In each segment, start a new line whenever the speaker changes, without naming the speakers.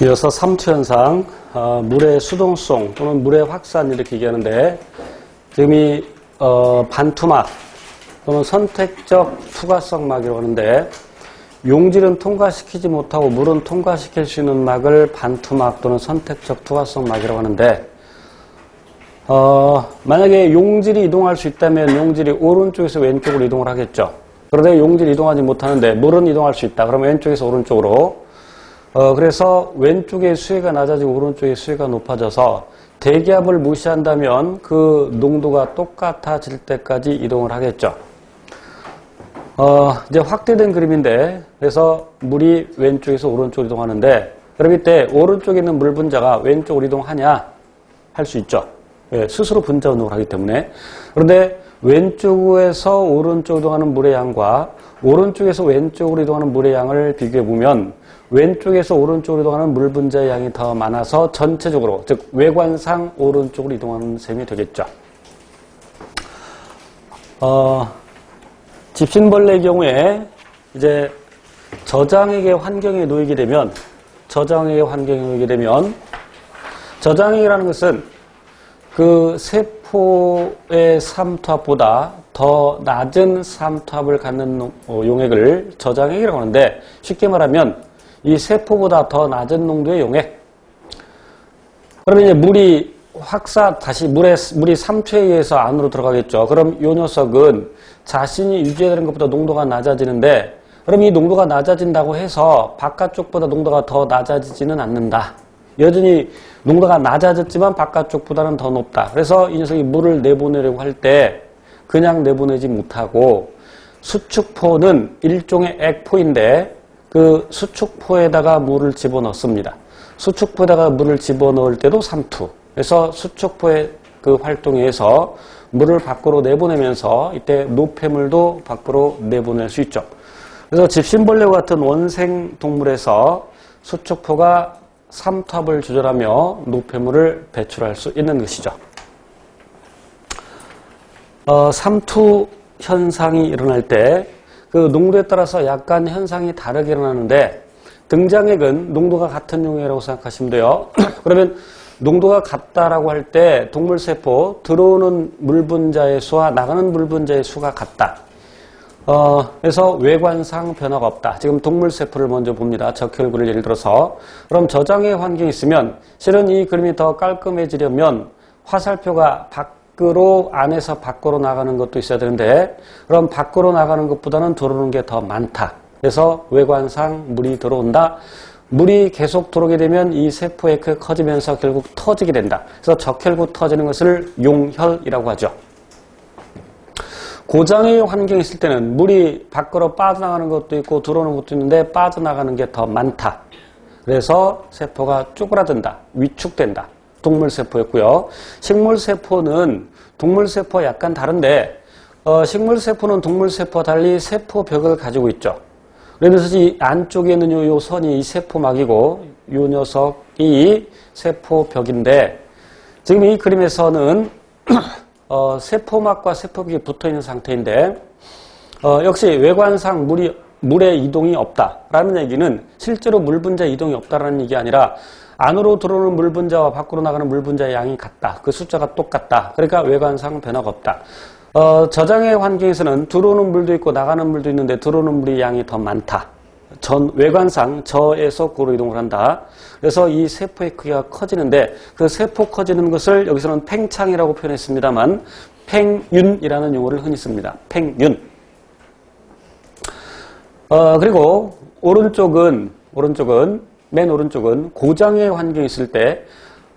이어서 3초 현상, 물의 수동성 또는 물의 확산 이렇게 얘기하는데, 지금 이 반투막 또는 선택적 투과성 막이라고 하는데, 용질은 통과시키지 못하고 물은 통과시킬 수 있는 막을 반투막 또는 선택적 투과성 막이라고 하는데, 만약에 용질이 이동할 수 있다면 용질이 오른쪽에서 왼쪽으로 이동을 하겠죠. 그런데 용질이 이동하지 못하는데 물은 이동할 수 있다. 그러면 왼쪽에서 오른쪽으로. 그래서 왼쪽의 수위가 낮아지고 오른쪽의 수위가 높아져서 대기압을 무시한다면 그 농도가 똑같아질 때까지 이동을 하겠죠. 이제 확대된 그림인데, 그래서 물이 왼쪽에서 오른쪽으로 이동하는데, 그럼 이때 오른쪽에 있는 물 분자가 왼쪽으로 이동하냐? 할 수 있죠. 예, 스스로 분자 운동을 하기 때문에. 그런데 왼쪽에서 오른쪽으로 이동하는 물의 양과 오른쪽에서 왼쪽으로 이동하는 물의 양을 비교해 보면 왼쪽에서 오른쪽으로 이동하는 물 분자의 양이 더 많아서 전체적으로, 즉 외관상 오른쪽으로 이동하는 셈이 되겠죠. 집신벌레의 경우에 이제 저장액의 환경에 놓이게 되면, 저장액이라는 것은 그 세포의 삼투압보다 더 낮은 삼투압을 갖는 용액을 저장액이라고 하는데, 쉽게 말하면 이 세포보다 더 낮은 농도의 용액. 그러면 이제 물이 물이 삼투에 의해서 안으로 들어가겠죠. 그럼 이 녀석은 자신이 유지해야 되는 것보다 농도가 낮아지는데, 그럼 이 농도가 낮아진다고 해서 바깥쪽보다 농도가 더 낮아지지는 않는다. 여전히 농도가 낮아졌지만 바깥쪽보다는 더 높다. 그래서 이 녀석이 물을 내보내려고 할 때 그냥 내보내지 못하고, 수축포는 일종의 액포인데 그 수축포에다가 물을 집어넣습니다. 수축포에다가 물을 집어넣을 때도 삼투. 그래서 수축포의 그 활동에 의해서 물을 밖으로 내보내면서 이때 노폐물도 밖으로 내보낼 수 있죠. 그래서 집신벌레와 같은 원생 동물에서 수축포가 삼투압을 조절하며 노폐물을 배출할 수 있는 것이죠. 삼투 현상이 일어날 때 그 농도에 따라서 약간 현상이 다르게 일어나는데, 등장액은 농도가 같은 용액이라고 생각하시면 돼요. 그러면 농도가 같다라고 할 때 동물세포 들어오는 물 분자의 수와 나가는 물 분자의 수가 같다. 그래서 외관상 변화가 없다. 지금 동물세포를 먼저 봅니다. 적혈구를 예를 들어서. 그럼 저장의 환경이 있으면, 실은 이 그림이 더 깔끔해지려면 화살표가 안에서 밖으로 나가는 것도 있어야 되는데, 그럼 밖으로 나가는 것보다는 들어오는 게 더 많다. 그래서 외관상 물이 들어온다. 물이 계속 들어오게 되면 이 세포에 커지면서 결국 터지게 된다. 그래서 적혈구 터지는 것을 용혈이라고 하죠. 고장의 환경이 있을 때는 물이 밖으로 빠져나가는 것도 있고 들어오는 것도 있는데 빠져나가는 게 더 많다. 그래서 세포가 쪼그라든다. 위축된다. 동물세포였고요. 식물세포는 동물세포와 약간 다른데, 식물세포는 동물세포와 달리 세포벽을 가지고 있죠. 그러면서 이 안쪽에 있는 요 선이 이 세포막이고, 요 녀석이 세포벽인데, 지금 이 그림에서는 세포막과 세포벽이 붙어있는 상태인데, 역시 외관상 물의 이동이 없다라는 얘기는 실제로 물 분자 이동이 없다라는 얘기 아니라, 안으로 들어오는 물 분자와 밖으로 나가는 물 분자의 양이 같다. 그 숫자가 똑같다. 그러니까 외관상 변화가 없다. 저장의 환경에서는 들어오는 물도 있고 나가는 물도 있는데 들어오는 물의 양이 더 많다. 외관상 저에서 고로 이동을 한다. 그래서 이 세포의 크기가 커지는데, 그 세포 커지는 것을 여기서는 팽창이라고 표현했습니다만 팽윤이라는 용어를 흔히 씁니다. 팽윤. 그리고 맨 오른쪽은 고장의 환경이 있을 때,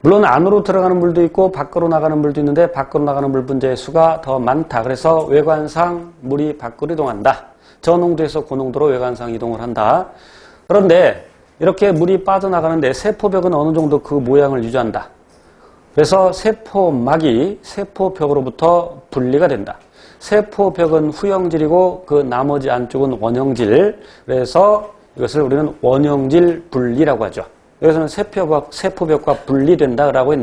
물론 안으로 들어가는 물도 있고 밖으로 나가는 물도 있는데 밖으로 나가는 물 분자의 수가 더 많다. 그래서 외관상 물이 밖으로 이동한다. 저 농도에서 그 농도로 외관상 이동을 한다. 그런데 이렇게 물이 빠져나가는데 세포벽은 어느 정도 그 모양을 유지한다. 그래서 세포막이 세포벽으로부터 분리가 된다. 세포벽은 후형질이고 그 나머지 안쪽은 원형질. 그래서 이것을 우리는 원형질 분리라고 하죠. 여기서는 세포벽과 분리된다라고 했는데,